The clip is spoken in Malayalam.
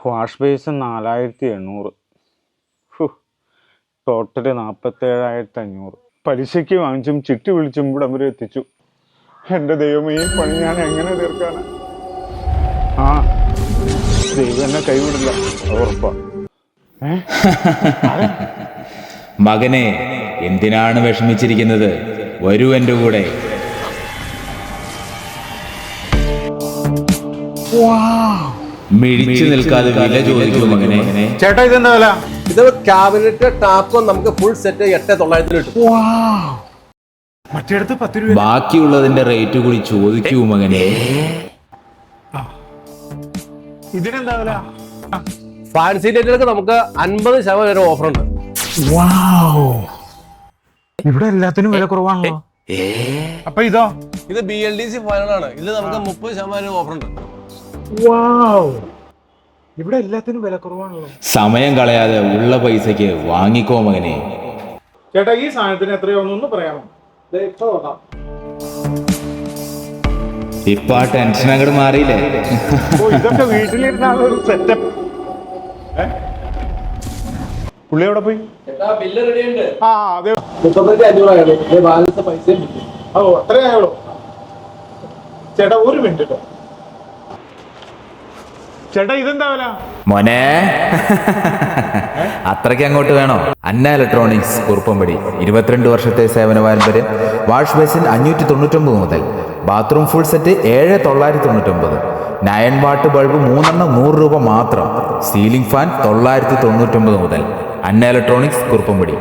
Wash basin 4800. ടോട്ടല് 47,500. പലിശയ്ക്ക് വാങ്ങിച്ചും ചിട്ടി വിളിച്ചും ഇവിടം വരെ എത്തിച്ചു. എൻ്റെ ദൈവമേ, ഈ പണി ഞാൻ എങ്ങനെ തീർക്കാനാ? ആ, ദൈവം എന്നെ കൈവിടില്ല, ഉറപ്പാ. മകനെ, എന്തിനാണ് വിഷമിച്ചിരിക്കുന്നത്? വരൂ എൻ്റെ കൂടെ. മിഴിച്ചു നിൽക്കാതെ വില ചോദിക്കും മകനെ. ചേട്ടാ, ഇതെന്താ വില? ഇത് ക്യാബിനറ്റ് ടാപ്പും നമുക്ക് ഫുൾ സെറ്റ് 8,900 കിട്ടും. മറ്റേടത്ത് 10 രൂപ. ബാക്കിയുള്ളതിന്റെ റേറ്റ് കൂടി ചോദിക്കൂ മകനെ. ഇതിനെന്താ വില? ഫാൻസി ഡേറ്റുകൾക്ക് നമുക്ക് 50% വരെ ഓഫർ ഉണ്ട്. ഇവിടെ എല്ലാത്തിനും വില കുറവാണല്ലോ. അപ്പൊ ഇതോ? ഇത് BLDC ഫാനാണ്. ഇതിൽ നമുക്ക് 30% ഓഫർ ഉണ്ട്. ഇവിടെ എല്ലാത്തിനും വില കുറവാണല്ലോ. സമയം കളയാതെ ഉള്ള പൈസക്ക് വാങ്ങിക്കോ മകനെ. ചേട്ടാ, ഈ സാധനത്തിന് എത്രയാവുന്നു പറയാമോ? ഇപ്പൊ ആ ടെൻഷൻ അങ്ങോട്ട് മാറിയില്ലേ? ഇതൊക്കെ വീട്ടിലിരുന്നാണ് ഒരു സെറ്റപ്പ്. പുള്ളി എവിടെ പോയി? ആ, അതെ. 35,500 ഓ, അത്രയായുള്ളൂ. ചേട്ടാ, ഒരു മിനിറ്റ് കേട്ടോ. ചേട്ടാ, ഇതെന്താ വില? മോനെ, അത്രയ്ക്ക് അങ്ങോട്ട് വേണോ? അന്ന ഇലക്ട്രോണിക്സ്, കുറുപ്പമ്പടി. 22 വർഷത്തെ സേവന പാരമ്പര്യം. വാഷ് ബേസിൻ 599 മുതൽ. Bathroom full set 7,999. 9 watt bulb 3 100 രൂപ മാത്രം. സീലിംഗ് ഫാൻ 999 മുതൽ. അന്ന ഇലക്ട്രോണിക്സ്, കുറുപ്പമ്പടി.